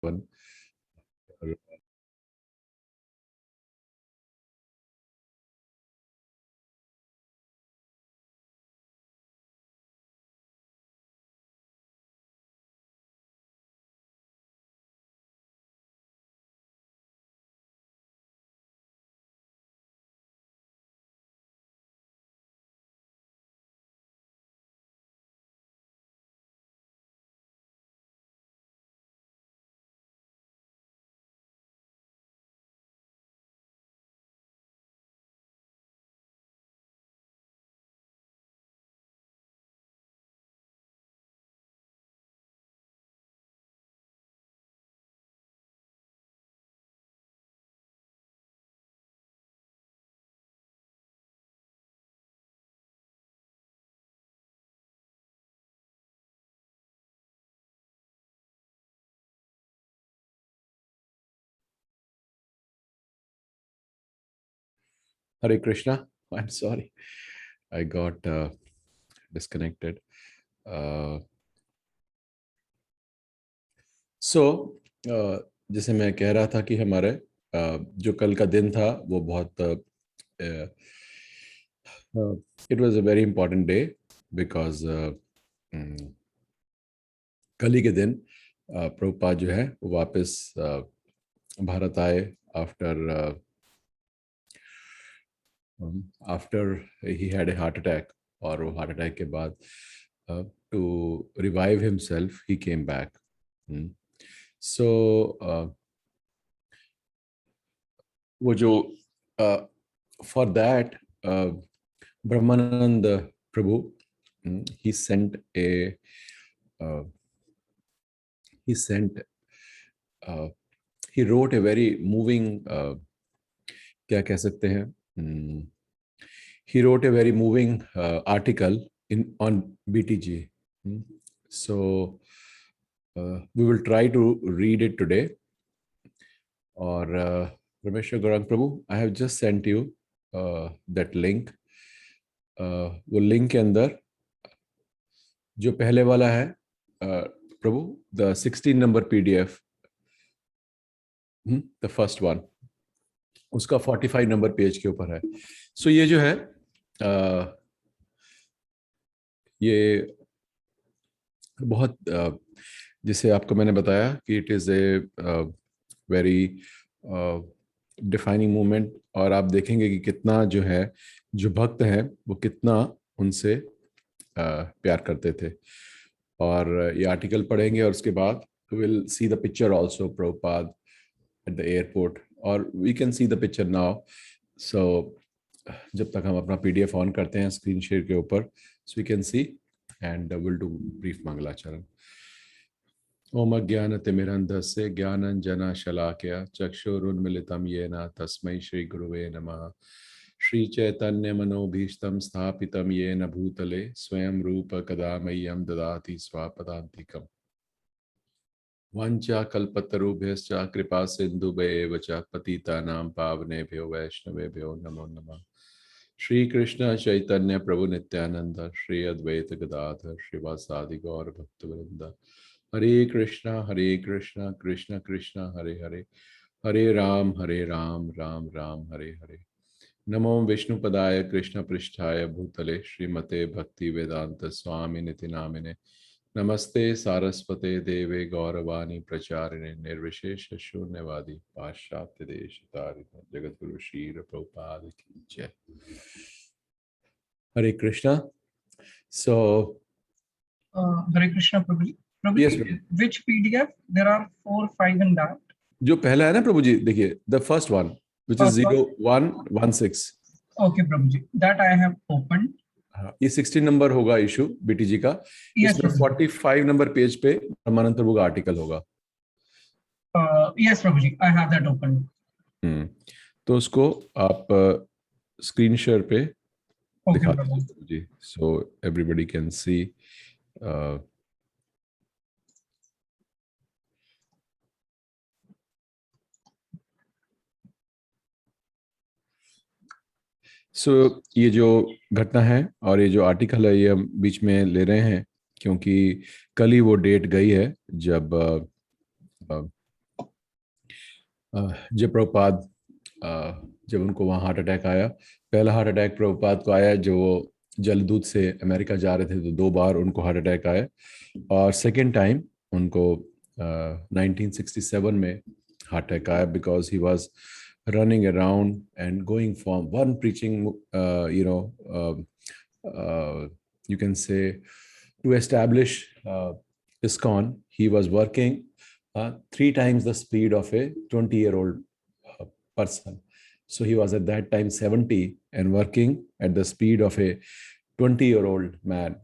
One. Hare Krishna. I'm sorry, I got disconnected. Uh, so जैसे मैं कह रहा था कि हमारे जो कल का दिन था वो बहुत it was a very important day because कल ही के दिन प्रभुपाद जो है वो वापस भारत आए after after he had a heart attack. और वो हार्ट अटैक के बाद to revive himself he came back. So वो जो for that Brahmananda Prabhu he sent a uh, he sent uh, he wrote a very moving क्या कह सकते हैं he wrote a very moving article in on BTG. So we will try to read it today. और Rameshwar Gaurang Prabhu, I have just sent you that link. वो link के अंदर जो पहले वाला है Prabhu, the 16 number PDF, the first one, उसका 45 number page के ऊपर है। सो ये जो है ये बहुत जिसे आपको मैंने बताया कि it is a very defining movement. और आप देखेंगे कि कितना जो है जो भक्त हैं वो कितना उनसे प्यार करते थे। और ये आर्टिकल पढ़ेंगे और उसके बाद will see the picture also Prabhupada at the airport, और we can see the picture now. So जब तक हम अपना PDF ऑन करते हैं स्क्रीन शेयर के ऊपर, so we can see and will do brief मंगलाचरण। ओम अज्ञानतिमिरन्धस्य ज्ञानञ्जनशलाकया चक्षुरुन्मिलितं येन तस्मै श्रीगुरुवे नमः। श्रीचैतन्यमनोभीष्टं स्थापितं येन भूतले स्वयं रूप कदा मह्यं ददाति स्वापदान्तिकम्। वाञ्छाकल्पतरुभ्यश्च कृपा सिन्धुभ्येव च पतितानां पावनेभ्यो वैष्णवेभ्यो नमो नमः। श्री कृष्ण चैतन्य प्रभु नित्यानंद, श्री अद्वैत गदाधर श्रीवासादि गौर भक्तवृंद, हरे कृष्णा कृष्ण कृष्ण हरे हरे, हरे राम राम राम हरे हरे। नमो विष्णुपदाय कृष्ण पृष्ठाय भूतले श्रीमते भक्ति वेदांत स्वामी निति नामिने, नमस्ते सारस्वते देवे गौरवाणी प्रचारिणे निर्विशेष शून्यवादी पाश्चात्य देश तारिणे, जगतगुरु श्री प्रभुपाद की जय। हरे Krishna. So Hare Krishna, Prabhuji. Prabhuji, yes, Prabhu. which PDF? There are 4, 5 in that. जो पहला है ना प्रभु जी, देखिए the first one which is 0116। Okay, Prabhuji, that I have opened. हाँ, ये 16 नंबर होगा इशू BTG का। Yes, इसमें 45 नंबर पेज पे ब्रह्मानंद प्रभु का आर्टिकल होगा। Yes, Prabhuji, I have that open. तो उसको आप स्क्रीन शेयर पे दिखा Prabhu. दीजिए जी, सो एवरीबॉडी कैन सी। सो ये जो घटना है और ये जो आर्टिकल है ये हम बीच में ले रहे हैं क्योंकि कल ही वो डेट गई है जब जब प्रभुपाद जब उनको वहाँ हार्ट अटैक आया, पहला हार्ट अटैक प्रभुपाद को आया जो वो जलदूत से अमेरिका जा रहे थे, तो 2 बार उनको हार्ट अटैक आया। और सेकेंड टाइम उनको 1967 में हार्ट अटैक आया because he was running around and going from one preaching, you can say, to establish ISKCON. He was working 3 times the speed of a 20-year-old person. So he was at that time 70 and working at the speed of a 20-year-old man.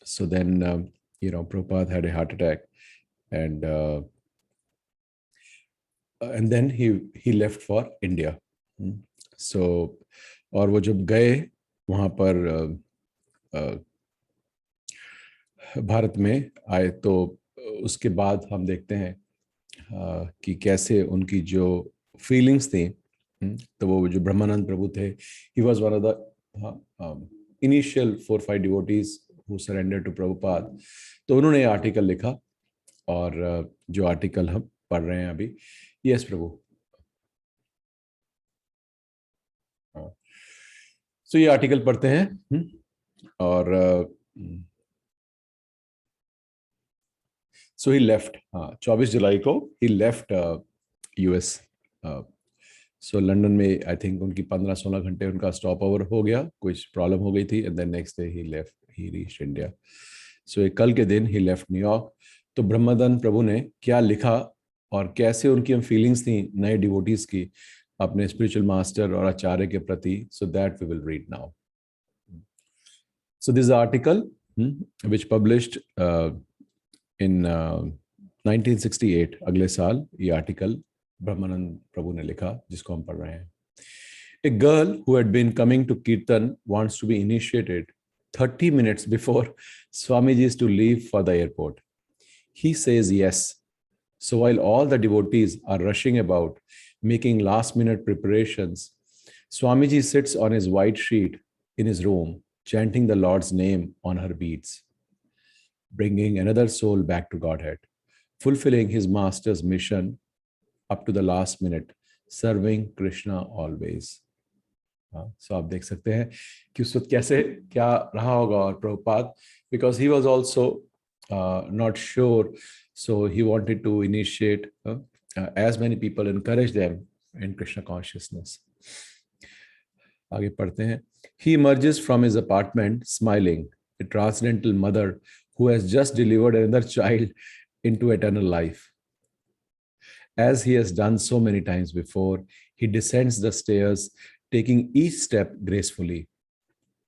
So then, Prabhupada had a heart attack, and then he left for India. So और वो जब गए वहाँ पर भारत में आए, तो उसके बाद हम देखते हैं कि कैसे उनकी जो फीलिंग्स थी। तो वो जो ब्रह्मानंद प्रभु थे, he was one of the initial 4-5 devotees who surrender to Prabhupada. तो उन्होंने आर्टिकल लिखा, और जो आर्टिकल हम पढ़ रहे हैं अभी। यस प्रभु। तो ये आर्टिकल पढ़ते हैं। और सो ही लेफ्ट 24 जुलाई को ही लेफ्ट यूएस। सो लंदन में आई थिंक उनकी 15-16 घंटे उनका स्टॉप ओवर हो गया, कुछ प्रॉब्लम हो गई थी, and then next day he left, he reached India. So कल के दिन ही लेफ्ट न्यूयॉर्क। तो ब्रह्मानंद प्रभु ने क्या लिखा और कैसे उनकी फीलिंग्स थी नए डिवोटीज की अपने स्पिरिचुअल मास्टर और आचार्य के प्रति, so that we will read now. So this article which published in 1968, अगले साल ये आर्टिकल ब्रह्मानंद प्रभु ने लिखा, जिसको हम पढ़ रहे हैं। A girl who had been coming to Kirtan wants to be initiated 30 minutes before Swamiji is to leave for the airport. He says yes. So while all the devotees are rushing about, making last-minute preparations, Swamiji sits on his white sheet in his room, chanting the Lord's name on her beads, bringing another soul back to Godhead, fulfilling his master's mission up to the last minute, serving Krishna always. So आप देख सकते हैं कि उस वक्त कैसे क्या रहा होगा। और Prabhupada, because he was also not sure, so he wanted to initiate as many people, encourage them in Krishna consciousness. आगे पढ़ते हैं। He emerges from his apartment smiling, a transcendental mother who has just delivered another child into eternal life. As he has done so many times before, he descends the stairs, taking each step gracefully,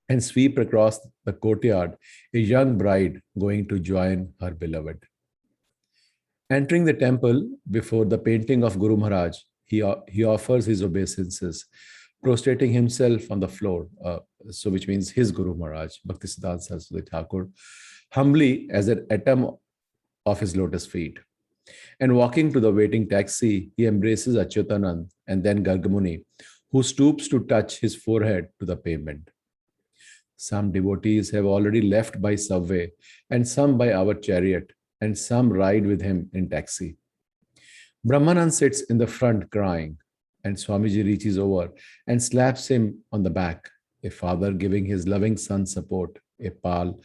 and sweep across the courtyard, a young bride going to join her beloved. Entering the temple before the painting of Guru Maharaj, he offers his obeisances, prostrating himself on the floor, so which means his Guru Maharaj, Bhaktisiddhanta Saraswati Thakur, humbly as an atom of his lotus feet. And walking to the waiting taxi, he embraces Achyutanand and then Gargamuni, who stoops to touch his forehead to the pavement. Some devotees have already left by subway, and some by our chariot, and some ride with him in taxi. Brahmanand sits in the front crying, and Swamiji reaches over and slaps him on the back, a father giving his loving son support, a pal,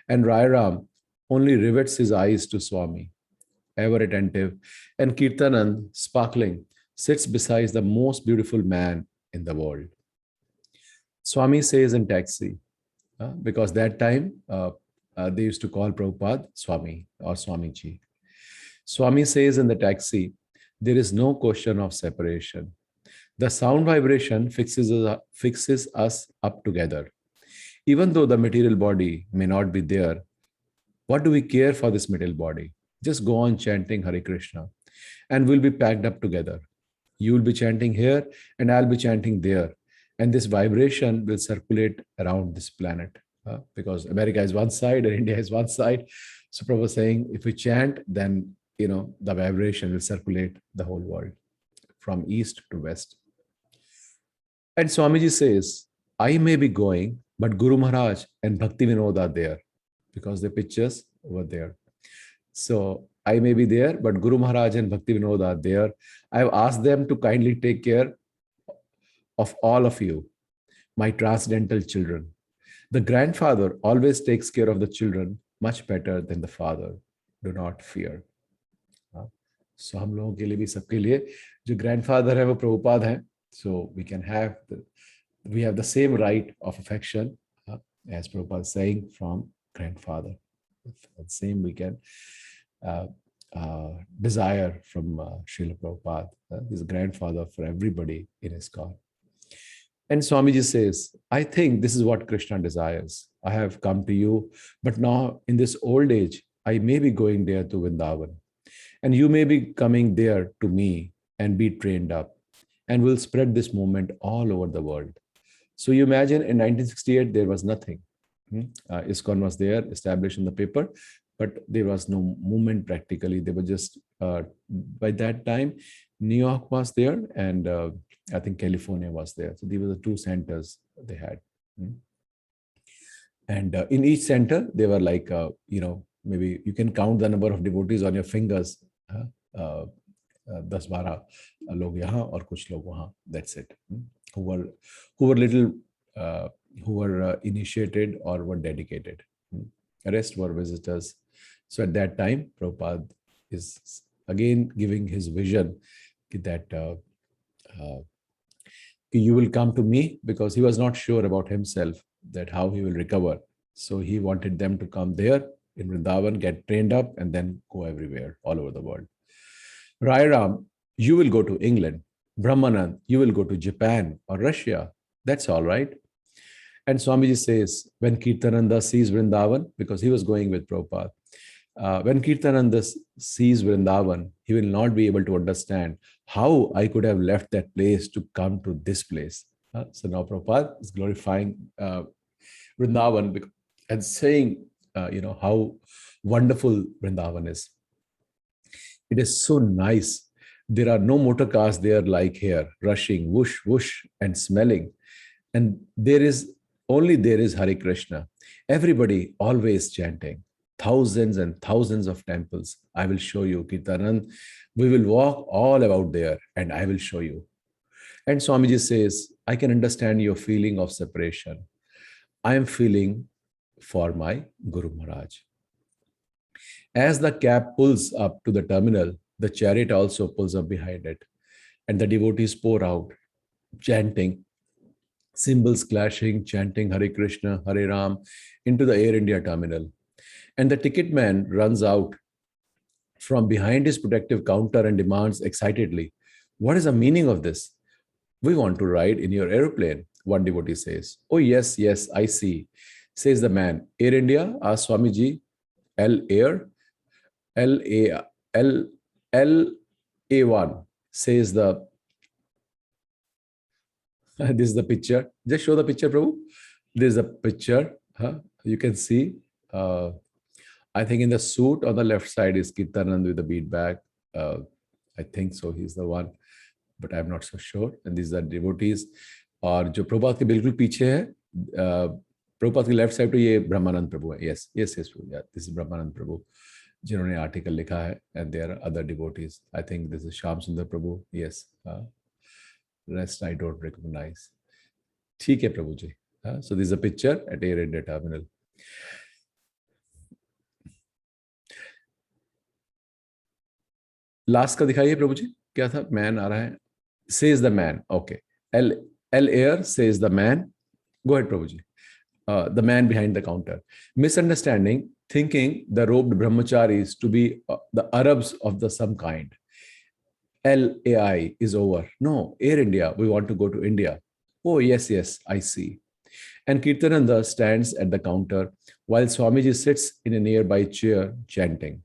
and Rairam only rivets his eyes to Swami, ever attentive, and Kirtanand, sparkling, sits beside the most beautiful man in the world. Swami says in taxi, because that time they used to call Prabhupada Swami or Swamiji. Swami says in the taxi, there is no question of separation. The sound vibration fixes us up together. Even though the material body may not be there, what do we care for this material body? Just go on chanting Hare Krishna and we'll be packed up together. You will be chanting here and I'll be chanting there. And this vibration will circulate around this planet because America is one side and India is one side. So Prabhupada was saying, if we chant, then the vibration will circulate the whole world from east to west. And Swamiji says, I may be going, but Guru Maharaj and Bhakti Vinod are there because the pictures were there. So I may be there, but Guru Maharaj and Bhakti Vinod are there. I've asked them to kindly take care of all of you, my transcendental children. The grandfather always takes care of the children much better than the father. Do not fear. So हम लोगों के लिए भी सबके लिए जो grandfather है वो प्रभुपाद हैं. So we can have we have the same right of affection as Prabhupada is saying from grandfather. The same we can desire from Srila Prabhupada. He's a grandfather for everybody in ISKCON. And Swamiji says, I think this is what Krishna desires. I have come to you, but now in this old age, I may be going there to Vrindavan. And you may be coming there to me and be trained up. And we'll spread this movement all over the world. So you imagine in 1968, there was nothing. ISKCON was there, established in the paper, but there was no movement practically. They were just, by that time, New York was there and I think California was there. So these were the two centers they had. And in each center, they were like, maybe you can count the number of devotees on your fingers. 10-12 लोग यहाँ और कुछ लोग वहाँ. That's it. Who were initiated or were dedicated. The rest were visitors. So at that time, Prabhupada is again giving his vision that you will come to me, because he was not sure about himself that how he will recover. So he wanted them to come there in Vrindavan, get trained up, and then go everywhere, all over the world. Rai Ram, you will go to England. Brahmanand, you will go to Japan or Russia. That's all right. And Swamiji says, when Kirtananda sees Vrindavan, because he was going with Prabhupada, when Kirtananda sees Vrindavan, he will not be able to understand how I could have left that place to come to this place. So now Prabhupada is glorifying Vrindavan and saying, how wonderful Vrindavan is. It is so nice. There are no motor cars there like here, rushing, whoosh, whoosh, and smelling. And there is Hare Krishna. Everybody always chanting. Thousands and thousands of temples. I will show you, Kirtanand. We will walk all about there and I will show you. And Swamiji says, I can understand your feeling of separation. I am feeling for my Guru Maharaj. As the cab pulls up to the terminal, the chariot also pulls up behind it. And the devotees pour out, chanting, cymbals clashing, chanting Hare Krishna, Hare Ram, into the Air India terminal. And the ticket man runs out from behind his protective counter and demands excitedly, what is the meaning of this? We want to ride in your aeroplane, one devotee says. Oh, yes, yes, I see, says the man. Air India? Asks Swamiji. L-Air? L-A-1, says the... This is the picture. Just show the picture, Prabhu. This is the picture. You can see... I think in the suit on the left side is Kirtanand with the bead bag. I think so. He's the one, but I'm not so sure. And these are devotees. और जो प्रभुपाद के बिल्कुल पीछे है, प्रभुपाद के left side पे ये ब्रह्मानंद प्रभु है. Yes, yes, yes. This is ब्रह्मानंद प्रभु, जिन्होंने आर्टिकल लिखा है. And there are other devotees. I think this is Shyam Sundar Prabhu. Yes. Rest I don't recognize. ठीक है प्रभु जी. So this is a picture at Air India terminal. Last का दिखाइए प्रभु जी, क्या था? Man आ रहा है. Says the man. Okay. L-Air says the man. Go ahead, Prabhuji. The man behind the counter. Misunderstanding, thinking the robed brahmacharis to be the Arabs of the some kind. LAI is over. No, Air India, we want to go to India. Oh, yes, yes, I see. And Kirtananda stands at the counter while Swamiji sits in a nearby chair chanting.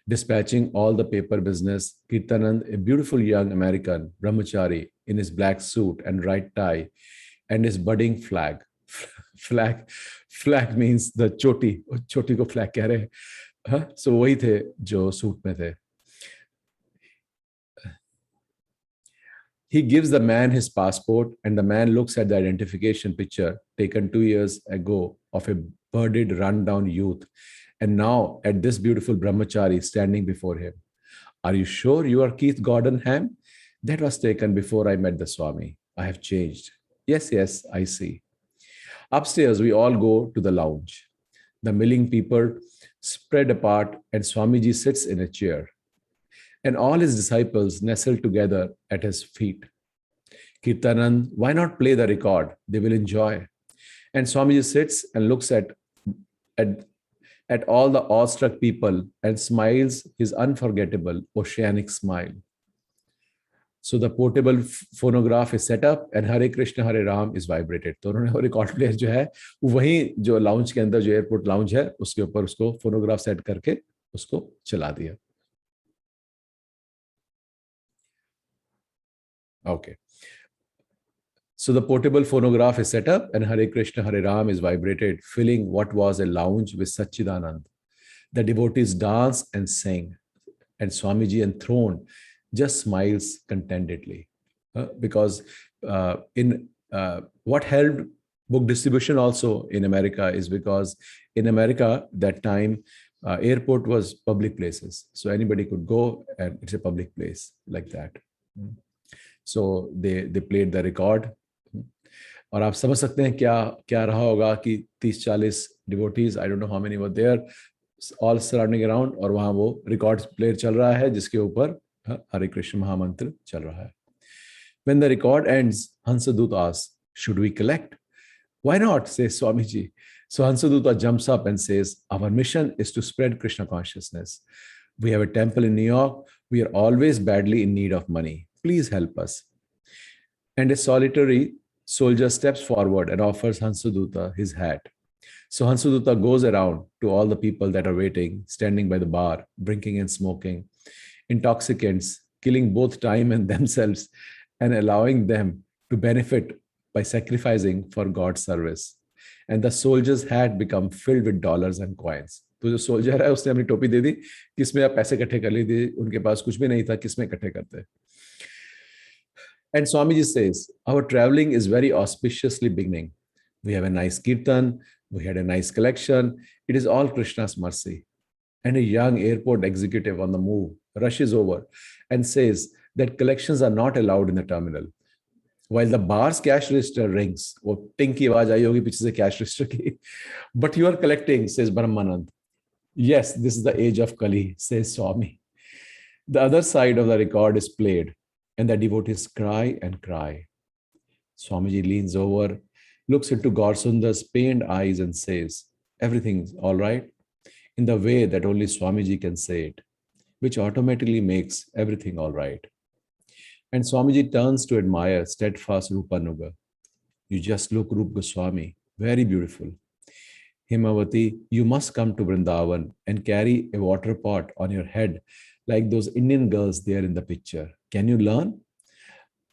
Dispatching all the paper business, Kirtanand, a beautiful young American brahmachari in his black suit and right tie, and his budding flag. Flag means the choti. Choti ko flag keh rahe. So wahi the jo suit mein the. He gives the man his passport, and the man looks at the identification picture taken 2 years ago of a bearded, run-down youth, and now at this beautiful brahmachari standing before him. Are you sure you are Keith Gordon Ham? That was taken before I met the Swami. I have changed. Yes, yes, I see. Upstairs, we all go to the lounge. The milling people spread apart, and Swamiji sits in a chair, and all his disciples nestle together at his feet. Kirtanand, why not play the record? They will enjoy. And Swamiji sits and looks at, at all the awestruck people and smiles his unforgettable oceanic smile. So the portable phonograph is set up and Hare Krishna Hare Ram is vibrated. तो उन्होंने वो record player जो है वही जो lounge के अंदर जो एयरपोर्ट लाउंज है उसके ऊपर उसको फोनोग्राफ सेट करके उसको चला दिया. Okay. So the portable phonograph is set up and Hare Krishna Hare Ram is vibrated, filling what was a lounge with Satchidanand. The devotees dance and sing, and Swamiji enthroned just smiles contentedly. Because what helped book distribution also in America is because in America, that time, airport was public places. So anybody could go and it's a public place like that. So they played the record. और आप समझ सकते हैं क्या क्या रहा होगा कि 30-40 devotees, I don't know how many were there, all surrounding around, और वहां वो रिकॉर्ड प्लेयर चल रहा है जिसके ऊपर हरे कृष्ण महामंत्र चल रहा है. When the record ends, Hansaduta asks, should we collect? Why not, says Swamiji. So Hansaduta jumps up and says, our mission is to spread Krishna consciousness. We have a temple in New York. We are always badly in need of money. Please help us. And a solitary soldier steps forward and offers Hansaduta his hat. So Hansaduta goes around to all the people that are waiting, standing by the bar, drinking and smoking, intoxicants, killing both time and themselves, and allowing them to benefit by sacrificing for God's service. And the soldier's hat become filled with dollars and coins. तो जो soldier है उसने अपनी टोपी दे दी, किसमें आप पैसे इकट्ठे कर लीजिए, उनके पास कुछ भी नहीं था, किसमें इकट्ठे करते. And Swamiji says, our traveling is very auspiciously beginning. We have a nice kirtan, we had a nice collection. It is all Krishna's mercy. And a young airport executive on the move rushes over and says that collections are not allowed in the terminal. While the bar's cash register rings, वो टिंग की आवाज आई होगी पीछे से cash register की. But you are collecting, says Brahmanand. Yes, this is the age of Kali, says Swami. The other side of the record is played, and the devotees cry and cry. Swamiji leans over, looks into Gaurasundar's pained eyes and says, everything's all right, in the way that only Swamiji can say it, which automatically makes everything all right. And Swamiji turns to admire steadfast Rupanuga. You just look, Rup Goswami, very beautiful. Himavati, you must come to Vrindavan and carry a water pot on your head like those Indian girls there in the picture. Can you learn?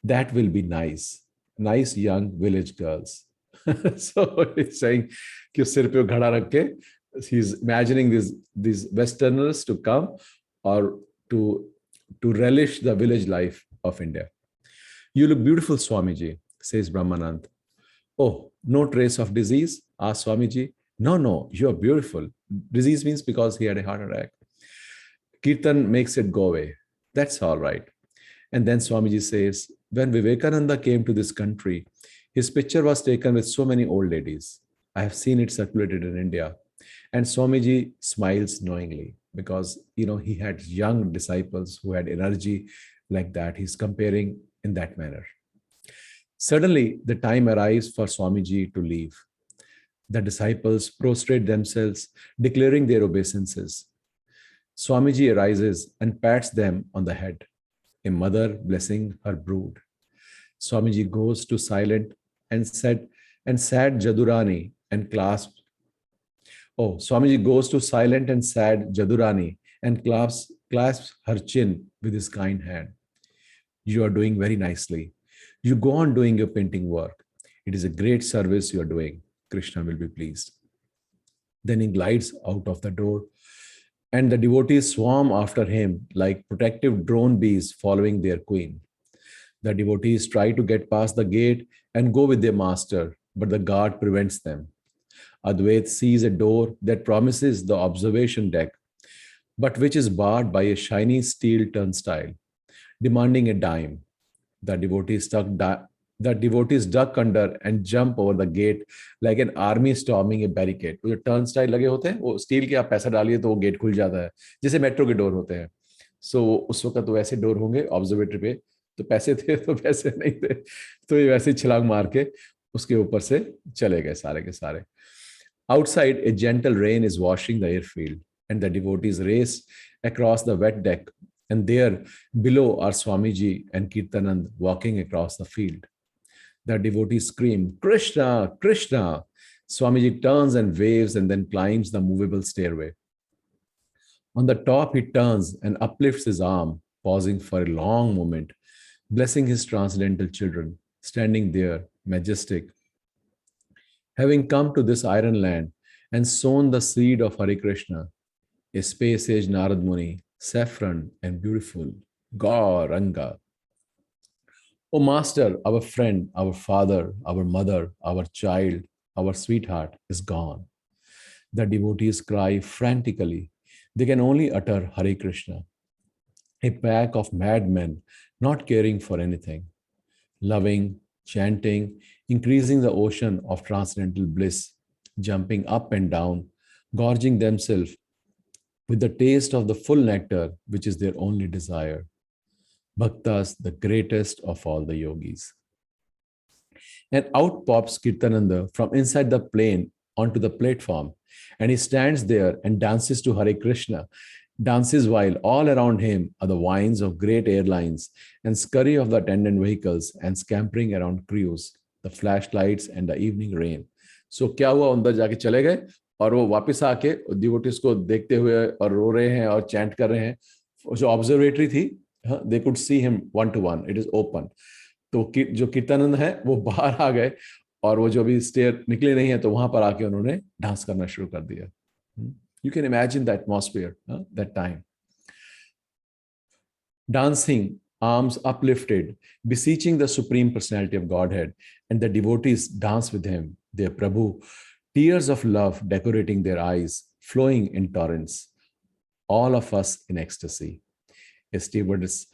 That will be nice. Nice young village girls. So it's saying, कि सिर पे घड़ा रख के, he's imagining these Westerners to come or to relish the village life of India. You look beautiful, Swamiji, says Brahmanand. Oh, no trace of disease? Asks Swamiji. No, you're beautiful. Disease means because he had a heart attack. Kirtan makes it go away. That's all right. And then Swamiji says, when Vivekananda came to this country, his picture was taken with so many old ladies. I have seen it circulated in India. And Swamiji smiles knowingly because, he had young disciples who had energy like that. He's comparing in that manner. Suddenly, the time arrives for Swamiji to leave. The disciples prostrate themselves, declaring their obeisances. Swamiji arises and pats them on the head, a mother blessing her brood. Swamiji goes to silent and sad Jadurani and clasps. Oh, Swamiji goes to silent and sad Jadurani and clasps her chin with his kind hand. You are doing very nicely. You go on doing your painting work. It is a great service you are doing. Krishna will be pleased. Then he glides out of the door, and the devotees swarm after him like protective drone bees following their queen. The devotees try to get past the gate and go with their master, but the guard prevents them. Advait sees a door that promises the observation deck, but which is barred by a shiny steel turnstile, demanding a dime. The devotees duck under and jump over the gate like an army storming a barricade. वो जो turnstile लगे होते हैं वो steel के, आप पैसा डालिए तो वो गेट खुल जाता है, जैसे मेट्रो के डोर होते हैं. सो उस वक्त वैसे डोर होंगे ऑब्जर्वेटरी पे, तो पैसे थे तो पैसे नहीं थे, तो ये वैसे छलांग मार के उसके ऊपर से चले गए सारे के सारे. Outside, a gentle rain is washing the airfield, and the devotees race across the wet deck. And there, below, are Swamiji and Kirtanand walking across the field. The devotees scream, Krishna, Krishna. Swamiji turns and waves and then climbs the movable stairway. On the top, he turns and uplifts his arm, pausing for a long moment, blessing his transcendental children, standing there, majestic. Having come to this iron land and sown the seed of Hare Krishna, a space age Narad Muni, saffron and beautiful, Gauranga. O Master, our friend, our father, our mother, our child, our sweetheart is gone. The devotees cry frantically. They can only utter Hare Krishna. A pack of madmen not caring for anything, loving, chanting, increasing the ocean of transcendental bliss, jumping up and down, gorging themselves with the taste of the full nectar, which is their only desire. Bhaktas, the greatest of all the yogis. And out pops Kirtananda from inside the plane onto the platform, and he stands there and dances to Hare Krishna, dances while all around him are the whines of great airlines and scurry of the attendant vehicles and scampering around crews, the flashlights and the evening rain. So क्या हुआ, अंदर जाके चले गए और वो वापस आके डिवोटीज को देखते हुए और रो रहे हैं और चैंट कर रहे हैं. जो ऑब्जर्वेटरी थी, they could see him 1-to-1, it is open. तो जो कीर्तनंद है वो बाहर आ गए और वो जो अभी स्टेयर निकले नहीं है तो वहां पर आके उन्होंने डांस करना शुरू कर दिया. You can imagine the atmosphere, that time. Dancing, arms uplifted, beseeching the Supreme Personality of Godhead, and the devotees dance with him, their Prabhu, tears of love decorating their eyes, flowing in torrents, all of us in ecstasy. A stewardess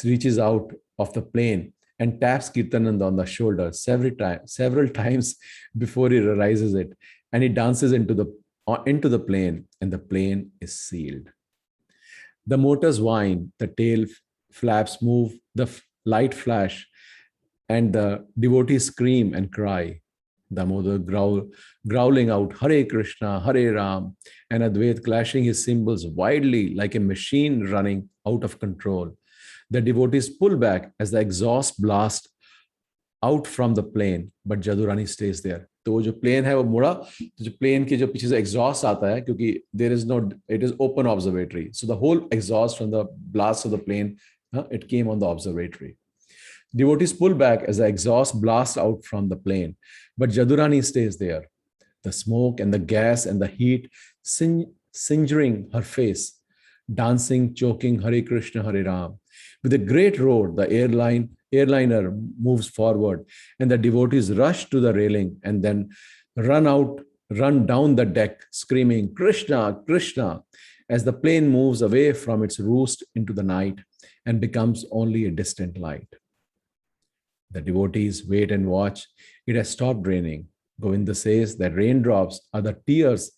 reaches out of the plane and taps Kirtanand on the shoulder several times before he realizes it, and he dances into the plane, and the plane is sealed. The motors whine, the tail flaps move, the light flash, and the devotees scream and cry. Damodar growling out, Hare Krishna, Hare Ram, and Advait clashing his cymbals wildly like a machine running out of control. The devotees pull back as the exhaust blast out from the plane, but Jadurani stays there. तो वो जो plane है वो मुड़ा, तो जो plane के जो पीछे से एग्जॉस्ट आता है, क्योंकि there is no, it is open observatory, so the whole exhaust from the blast of the plane, it came on the observatory. Devotees pull back as the exhaust blasts out from the plane, but Jadurani stays there. The smoke and the gas and the heat singeing her face, dancing, choking Hare Krishna, Hare Ram. With a great roar, the airliner moves forward, and the devotees rush to the railing and then run down the deck, screaming, Krishna, Krishna, as the plane moves away from its roost into the night and becomes only a distant light. The devotees wait and watch. It has stopped raining. Govinda says that raindrops are the tears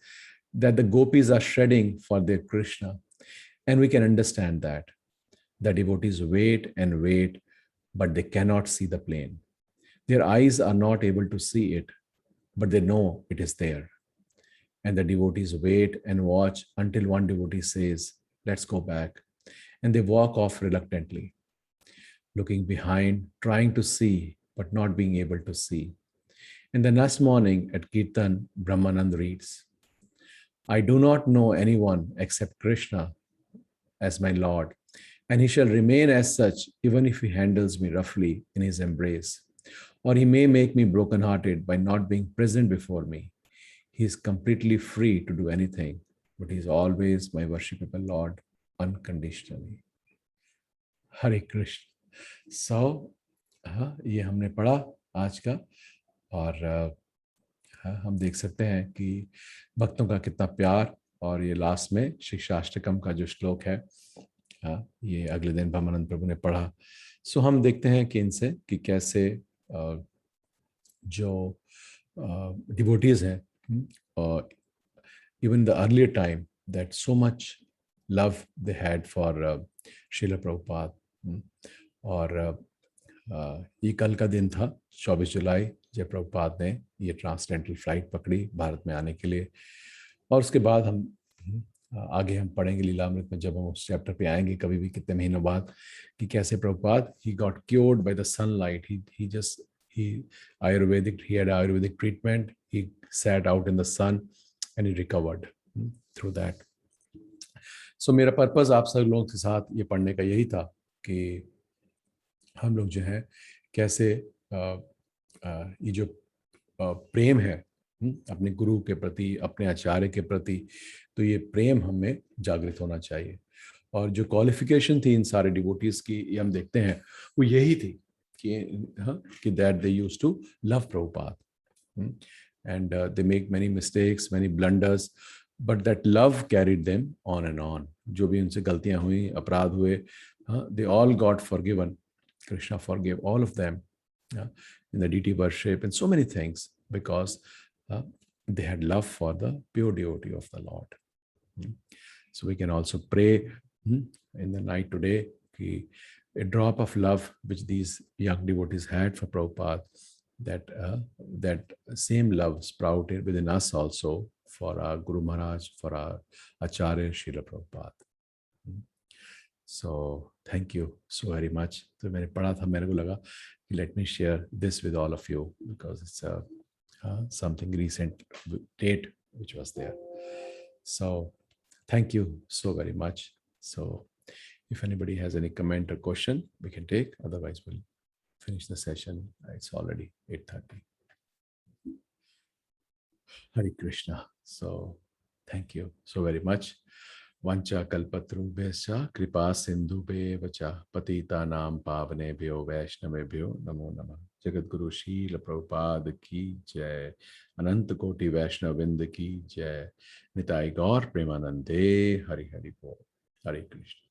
that the gopis are shedding for their Krishna. And we can understand that. The devotees wait and wait, but they cannot see the plane. Their eyes are not able to see it, but they know it is there. And the devotees wait and watch until one devotee says, let's go back. And they walk off reluctantly, looking behind, trying to see, but not being able to see. And the next morning at Kirtan, Brahmanand reads, I do not know anyone except Krishna as my Lord, and he shall remain as such even if he handles me roughly in his embrace, or he may make me brokenhearted by not being present before me. He is completely free to do anything, but he is always my worshipable Lord unconditionally. Hare Krishna. So, ये हमने पढ़ा आज का, और हम देख सकते हैं कि भक्तों का कितना प्यार। और ये लास्ट में शिक्षाष्टकम का जो श्लोक है, ये अगले दिन ब्रह्मानंद प्रभु ने पढ़ा। सो हम देखते हैं कि इनसे कि कैसे जो डिवोटीज हैं, और even the earlier time, that so much love they had for Srila Prabhupada. और ये कल का दिन था 24 जुलाई, जब प्रभुपाद ने ये ट्रांसडेंटल फ्लाइट पकड़ी भारत में आने के लिए। और उसके बाद हम आगे हम पढ़ेंगे लीलामृत में, जब हम उस चैप्टर पे आएंगे कभी भी कितने महीनों बाद, कि कैसे Prabhupada he got cured by the sunlight. He just he he had ayurvedic treatment, he sat out in the sun and he recovered through that. So मेरा पर्पस आप सब लोगों के साथ ये पढ़ने का यही था कि हम लोग जो है कैसे ये जो प्रेम है अपने गुरु के प्रति, अपने आचार्य के प्रति, तो ये प्रेम हमें जागृत होना चाहिए। और जो क्वालिफिकेशन थी इन सारे डिवोटीज की, ये हम देखते हैं वो यही थी कि that they used to love Prabhupada, and they make many mistakes, many blunders, but that love carried them on and on. जो भी उनसे गलतियां हुई, अपराध हुए, they all got forgiven. Krishna forgave all of them in the deity worship and so many things, because they had love for the pure devotee of the Lord. So we can also pray in the night today, a drop of love which these young devotees had for Prabhupada, that same love sprouted within us also for our Guru Maharaj, for our Acharya Srila Prabhupada. So thank you so very much. तो मैंने पढ़ा था, मेरे को लगा कि let me share this with all of you, because it's something recent date which was there. So thank you so very much. So if anybody has any comment or question, we can take. Otherwise, we'll finish the session. It's already 8:30. Hare Krishna. So thank you so very much. वंचा कल्पतरुभ्यश्च कृपा सिन्धुभ्येव च पतितानां पावनेभ्यो वैष्णवेभ्यो नमो नमः। जगद्गुरु शील प्रभुपाद की जय, अनंत कोटि वैष्णववृंद की जय, निताई गौर प्रेमानंदे। हरि हरि बोल। हरे कृष्ण।